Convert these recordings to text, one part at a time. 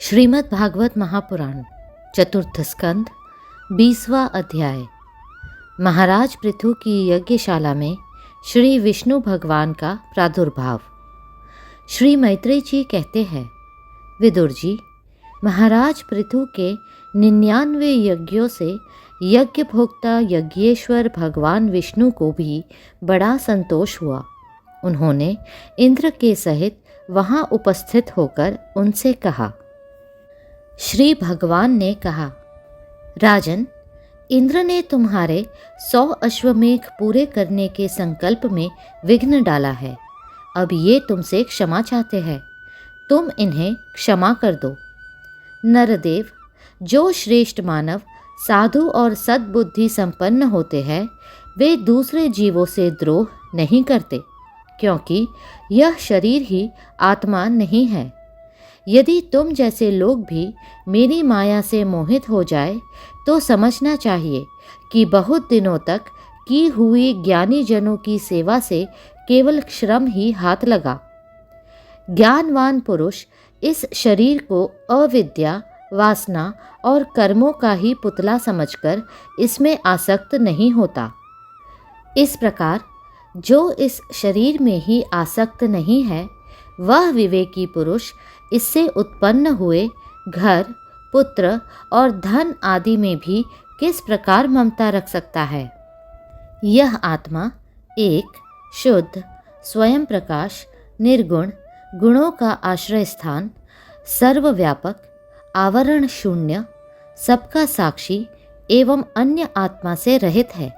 श्रीमद् भागवत महापुराण चतुर्थ स्कंद 20वां अध्याय। महाराज पृथु की यज्ञशाला में श्री विष्णु भगवान का प्रादुर्भाव। श्री मैत्रेय जी कहते हैं, विदुर जी, महाराज पृथु के 99 यज्ञों से यज्ञ भोक्ता यज्ञेश्वर भगवान विष्णु को भी बड़ा संतोष हुआ। उन्होंने इंद्र के सहित वहाँ उपस्थित होकर उनसे कहा। श्री भगवान ने कहा, राजन, इंद्र ने तुम्हारे 100 अश्वमेघ पूरे करने के संकल्प में विघ्न डाला है। अब ये तुमसे क्षमा चाहते हैं, तुम इन्हें क्षमा कर दो। नरदेव, जो श्रेष्ठ मानव साधु और सद्बुद्धि संपन्न होते हैं, वे दूसरे जीवों से द्रोह नहीं करते, क्योंकि यह शरीर ही आत्मा नहीं है। यदि तुम जैसे लोग भी मेरी माया से मोहित हो जाए तो समझना चाहिए कि बहुत दिनों तक की हुई ज्ञानी जनों की सेवा से केवल श्रम ही हाथ लगा। ज्ञानवान पुरुष इस शरीर को अविद्या, वासना और कर्मों का ही पुतला समझकर इसमें आसक्त नहीं होता। इस प्रकार जो इस शरीर में ही आसक्त नहीं है, वह विवेकी पुरुष इससे उत्पन्न हुए घर, पुत्र और धन आदि में भी किस प्रकार ममता रख सकता है। यह आत्मा एक, शुद्ध, स्वयं प्रकाश, निर्गुण, गुणों का आश्रय स्थान, सर्वव्यापक, आवरण शून्य, सबका साक्षी एवं अन्य आत्मा से रहित है,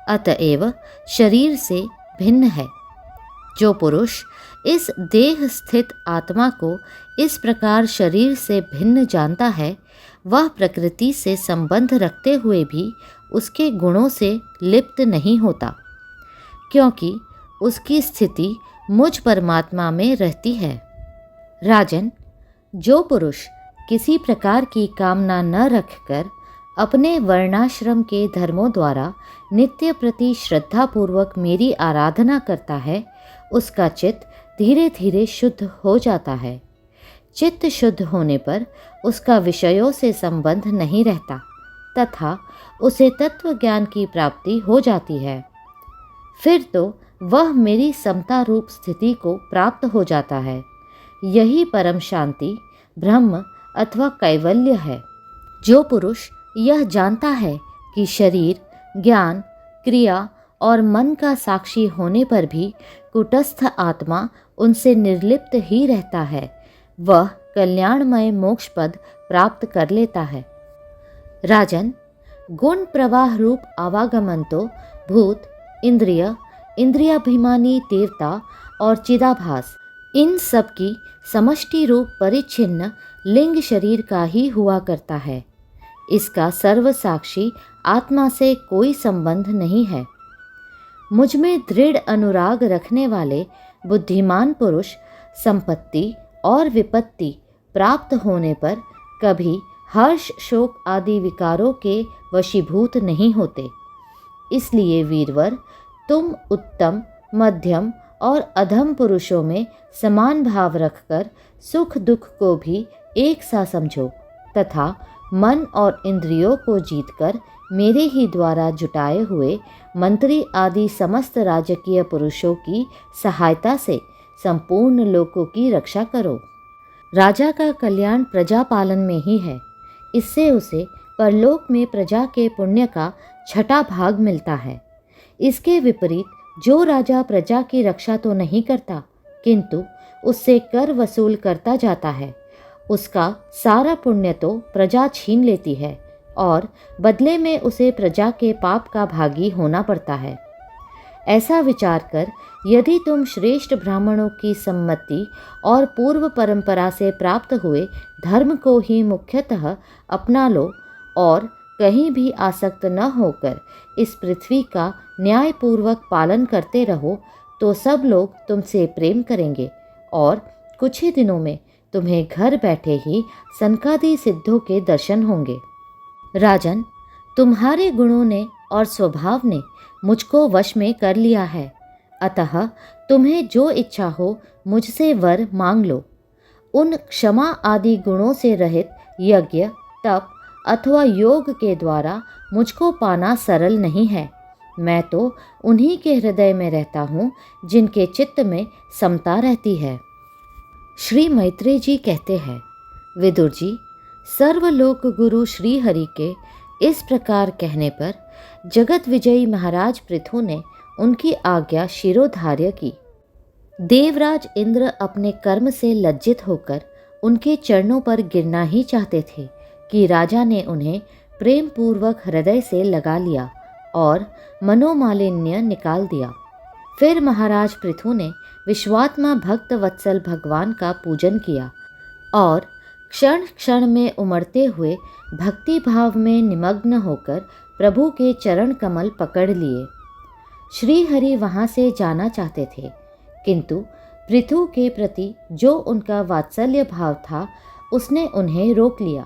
अतएव शरीर से भिन्न है। जो पुरुष इस देह स्थित आत्मा को इस प्रकार शरीर से भिन्न जानता है, वह प्रकृति से संबंध रखते हुए भी उसके गुणों से लिप्त नहीं होता, क्योंकि उसकी स्थिति मुझ परमात्मा में रहती है। राजन, जो पुरुष किसी प्रकार की कामना न रखकर अपने वर्णाश्रम के धर्मों द्वारा नित्य प्रति श्रद्धापूर्वक मेरी आराधना करता है, उसका चित्त धीरे धीरे शुद्ध हो जाता है। चित्त शुद्ध होने पर उसका विषयों से संबंध नहीं रहता तथा उसे तत्व ज्ञान की प्राप्ति हो जाती है। फिर तो वह मेरी समता रूप स्थिति को प्राप्त हो जाता है। यही परम शांति, ब्रह्म अथवा कैवल्य है। जो पुरुष यह जानता है कि शरीर, ज्ञान, क्रिया और मन का साक्षी होने पर भी कुटस्थ आत्मा उनसे निर्लिप्त ही रहता है, वह कल्याणमय मोक्ष पद प्राप्त कर लेता है। राजन, गुण प्रवाह रूप आवागमन तो भूत, इंद्रिय, इंद्रियाभिमानी देवता और चिदाभास, इन सब की समष्टि रूप परिच्छिन्न लिंग शरीर का ही हुआ करता है। इसका सर्वसाक्षी आत्मा से कोई संबंध नहीं है। मुझ में दृढ़ अनुराग रखने वाले बुद्धिमान पुरुष संपत्ति और विपत्ति प्राप्त होने पर कभी हर्ष, शोक आदि विकारों के वशीभूत नहीं होते। इसलिए वीरवर, तुम उत्तम, मध्यम और अधम पुरुषों में समान भाव रखकर सुख दुख को भी एक सा समझो तथा मन और इंद्रियों को जीतकर मेरे ही द्वारा जुटाए हुए मंत्री आदि समस्त राजकीय पुरुषों की सहायता से संपूर्ण लोकों की रक्षा करो। राजा का कल्याण प्रजा पालन में ही है। इससे उसे परलोक में प्रजा के पुण्य का 6ठा भाग मिलता है। इसके विपरीत जो राजा प्रजा की रक्षा तो नहीं करता, किंतु उससे कर वसूल करता जाता है, उसका सारा पुण्य तो प्रजा छीन लेती है और बदले में उसे प्रजा के पाप का भागी होना पड़ता है। ऐसा विचार कर यदि तुम श्रेष्ठ ब्राह्मणों की सम्मति और पूर्व परंपरा से प्राप्त हुए धर्म को ही मुख्यतः अपना लो और कहीं भी आसक्त न होकर इस पृथ्वी का न्यायपूर्वक पालन करते रहो, तो सब लोग तुमसे प्रेम करेंगे और कुछ ही दिनों में तुम्हें घर बैठे ही सनकादि सिद्धों के दर्शन होंगे। राजन, तुम्हारे गुणों ने और स्वभाव ने मुझको वश में कर लिया है, अतः तुम्हें जो इच्छा हो मुझसे वर मांग लो। उन क्षमा आदि गुणों से रहित यज्ञ, तप अथवा योग के द्वारा मुझको पाना सरल नहीं है। मैं तो उन्हीं के हृदय में रहता हूँ जिनके चित्त में समता रहती है। श्री मैत्रेय जी कहते हैं, विदुर जी, सर्वलोक गुरु श्री हरि के इस प्रकार कहने पर जगत विजयी महाराज पृथु ने उनकी आज्ञा शिरोधार्य की। देवराज इंद्र अपने कर्म से लज्जित होकर उनके चरणों पर गिरना ही चाहते थे कि राजा ने उन्हें प्रेम पूर्वक हृदय से लगा लिया और मनोमालिन्य निकाल दिया। फिर महाराज पृथु ने विश्वात्मा भक्त वत्सल भगवान का पूजन किया और क्षण क्षण में उमड़ते हुए भक्ति भाव में निमग्न होकर प्रभु के चरण कमल पकड़ लिए। श्री हरि वहाँ से जाना चाहते थे, किंतु पृथु के प्रति जो उनका वात्सल्य भाव था उसने उन्हें रोक लिया।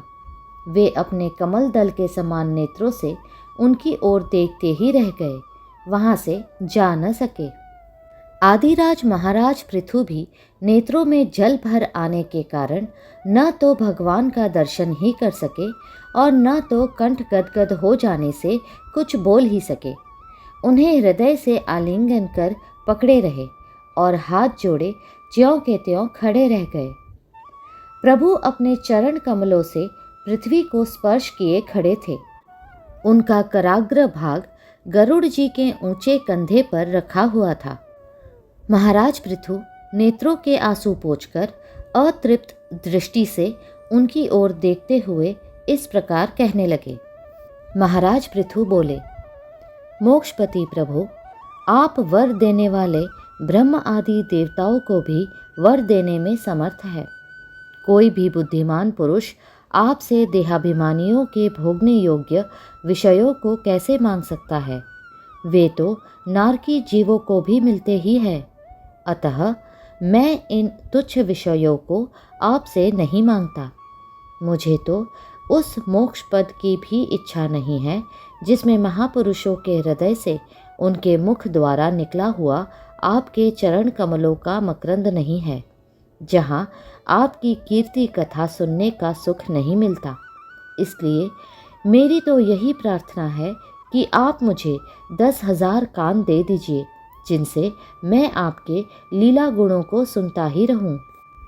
वे अपने कमल दल के समान नेत्रों से उनकी ओर देखते ही रह गए, वहाँ से जा न सके। आदिराज महाराज पृथु भी नेत्रों में जल भर आने के कारण न तो भगवान का दर्शन ही कर सके और न तो कंठ गदगद हो जाने से कुछ बोल ही सके। उन्हें हृदय से आलिंगन कर पकड़े रहे और हाथ जोड़े ज्यों के त्यों खड़े रह गए। प्रभु अपने चरण कमलों से पृथ्वी को स्पर्श किए खड़े थे। उनका कराग्र भाग गरुड़ जी के ऊंचे कंधे पर रखा हुआ था। महाराज पृथु नेत्रों के आंसू पोंछकर अतृप्त दृष्टि से उनकी ओर देखते हुए इस प्रकार कहने लगे। महाराज पृथु बोले, मोक्षपति प्रभु, आप वर देने वाले ब्रह्म आदि देवताओं को भी वर देने में समर्थ है। कोई भी बुद्धिमान पुरुष आपसे देहाभिमानियों के भोगने योग्य विषयों को कैसे मांग सकता है? वे तो नारकी जीवों को भी मिलते ही है। अतः मैं इन तुच्छ विषयों को आपसे नहीं मांगता। मुझे तो उस मोक्ष पद की भी इच्छा नहीं है जिसमें महापुरुषों के हृदय से उनके मुख द्वारा निकला हुआ आपके चरण कमलों का मकरंद नहीं है, जहाँ आपकी कीर्ति कथा सुनने का सुख नहीं मिलता। इसलिए मेरी तो यही प्रार्थना है कि आप मुझे 10,000 कान दे दीजिए, जिनसे मैं आपके लीला गुणों को सुनता ही रहूं।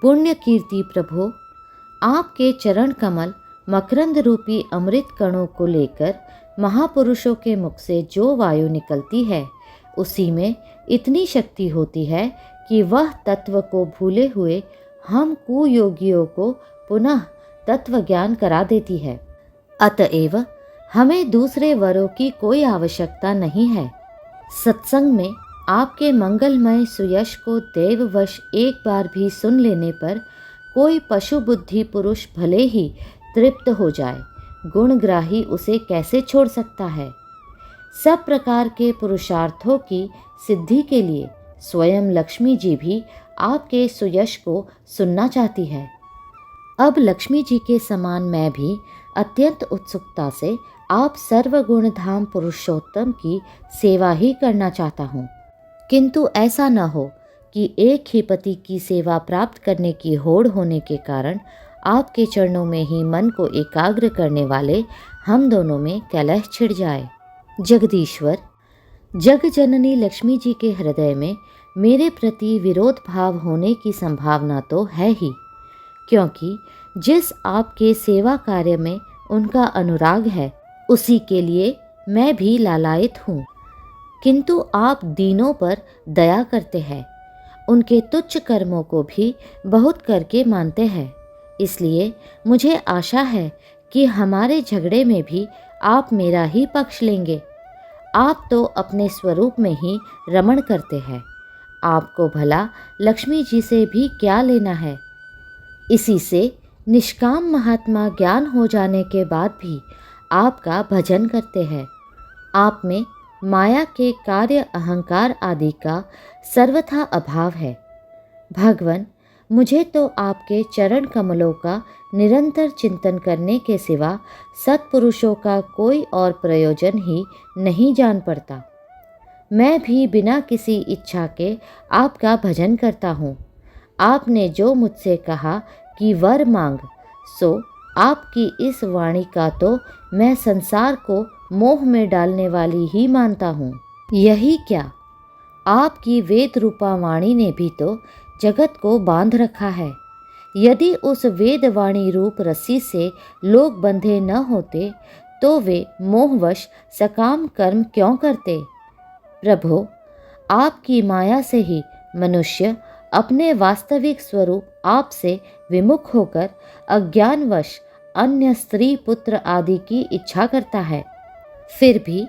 पुण्य कीर्ति प्रभु, आपके चरण कमल मकरंद रूपी अमृत कणों को लेकर महापुरुषों के मुख से जो वायु निकलती है, उसी में इतनी शक्ति होती है कि वह तत्व को भूले हुए हम कुयोगियों को पुनः तत्व ज्ञान करा देती है। अतएव हमें दूसरे वरों की कोई आवश्यकता नहीं है। सत्संग में आपके मंगलमय सुयश को देववश एक बार भी सुन लेने पर कोई पशु बुद्धि पुरुष भले ही तृप्त हो जाए, गुणग्राही उसे कैसे छोड़ सकता है? सब प्रकार के पुरुषार्थों की सिद्धि के लिए स्वयं लक्ष्मी जी भी आपके सुयश को सुनना चाहती है। अब लक्ष्मी जी के समान मैं भी अत्यंत उत्सुकता से आप सर्वगुण धाम पुरुषोत्तम की सेवा ही करना चाहता हूँ, किंतु ऐसा न हो कि एक ही पति की सेवा प्राप्त करने की होड़ होने के कारण आपके चरणों में ही मन को एकाग्र करने वाले हम दोनों में कलह छिड़ जाए। जगदीश्वर, जग जननी लक्ष्मी जी के हृदय में मेरे प्रति विरोध भाव होने की संभावना तो है ही, क्योंकि जिस आपके सेवा कार्य में उनका अनुराग है उसी के लिए मैं भी लालायित हूँ। किंतु आप दीनों पर दया करते हैं, उनके तुच्छ कर्मों को भी बहुत करके मानते हैं। इसलिए मुझे आशा है कि हमारे झगड़े में भी आप मेरा ही पक्ष लेंगे। आप तो अपने स्वरूप में ही रमण करते हैं, आपको भला लक्ष्मी जी से भी क्या लेना है? इसी से निष्काम महात्मा ज्ञान हो जाने के बाद भी आपका भजन करते हैं। आप में माया के कार्य अहंकार आदि का सर्वथा अभाव है। भगवन, मुझे तो आपके चरण कमलों का निरंतर चिंतन करने के सिवा सत्पुरुषों का कोई और प्रयोजन ही नहीं जान पड़ता। मैं भी बिना किसी इच्छा के आपका भजन करता हूँ। आपने जो मुझसे कहा कि वर मांग, सो आपकी इस वाणी का तो मैं संसार को मोह में डालने वाली ही मानता हूँ। यही क्या, आपकी वेद रूपा वाणी ने भी तो जगत को बांध रखा है। यदि उस वेद वाणी रूप रस्सी से लोग बंधे न होते तो वे मोहवश सकाम कर्म क्यों करते। प्रभो, आपकी माया से ही मनुष्य अपने वास्तविक स्वरूप आपसे विमुख होकर अज्ञानवश अन्य स्त्री पुत्र आदि की इच्छा करता है। फिर भी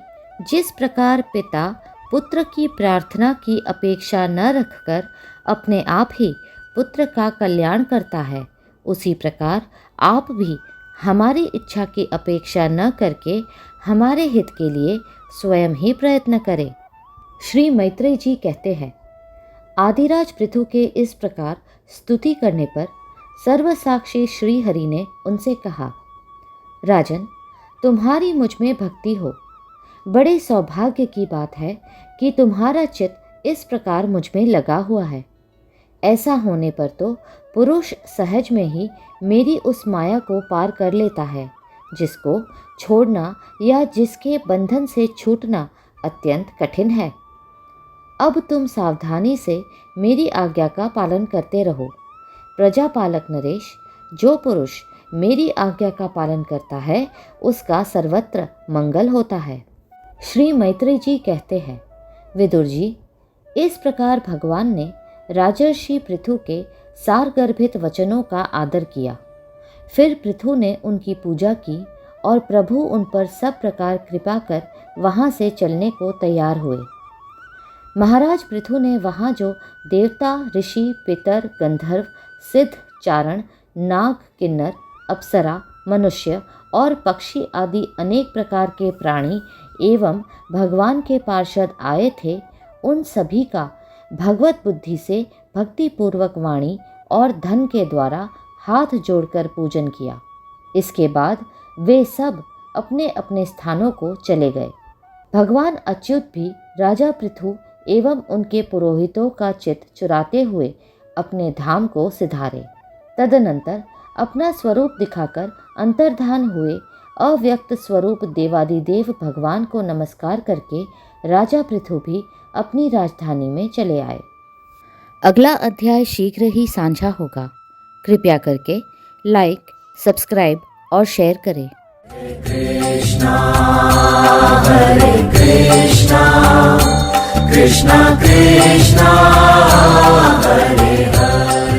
जिस प्रकार पिता पुत्र की प्रार्थना की अपेक्षा न रखकर अपने आप ही पुत्र का कल्याण करता है, उसी प्रकार आप भी हमारी इच्छा की अपेक्षा न करके हमारे हित के लिए स्वयं ही प्रयत्न करें। श्री मैत्रेय जी कहते हैं, आदिराज पृथु के इस प्रकार स्तुति करने पर सर्वसाक्षी श्री हरि ने उनसे कहा, राजन, तुम्हारी मुझ में भक्ति हो। बड़े सौभाग्य की बात है कि तुम्हारा चित्त इस प्रकार मुझ में लगा हुआ है। ऐसा होने पर तो पुरुष सहज में ही मेरी उस माया को पार कर लेता है, जिसको छोड़ना या जिसके बंधन से छूटना अत्यंत कठिन है। अब तुम सावधानी से मेरी आज्ञा का पालन करते रहो। प्रजापालक नरेश, जो पुरुष मेरी आज्ञा का पालन करता है उसका सर्वत्र मंगल होता है। श्री मैत्रेय जी कहते हैं, विदुर जी, इस प्रकार भगवान ने राजर्षि पृथु के सारगर्भित वचनों का आदर किया। फिर पृथु ने उनकी पूजा की और प्रभु उन पर सब प्रकार कृपा कर वहाँ से चलने को तैयार हुए। महाराज पृथु ने वहाँ जो देवता, ऋषि, पितर, गंधर्व, सिद्ध, चारण, नाग, किन्नर, अप्सरा, मनुष्य और पक्षी आदि अनेक प्रकार के प्राणी एवं भगवान के पार्षद आए थे, उन सभी का भगवत बुद्धि से भक्तिपूर्वक वाणी और धन के द्वारा हाथ जोड़कर पूजन किया। इसके बाद वे सब अपने अपने स्थानों को चले गए। भगवान अच्युत भी राजा पृथु एवं उनके पुरोहितों का चित्त चुराते हुए अपने धाम को सिधारे। तदनंतर अपना स्वरूप दिखाकर अंतर्धान हुए अव्यक्त स्वरूप देवादिदेव भगवान को नमस्कार करके राजा पृथु भी अपनी राजधानी में चले आए। अगला अध्याय शीघ्र ही साझा होगा। कृपया करके लाइक, सब्सक्राइब और शेयर करें। कृष्णा कृष्णा कृष्णा हरे हरे।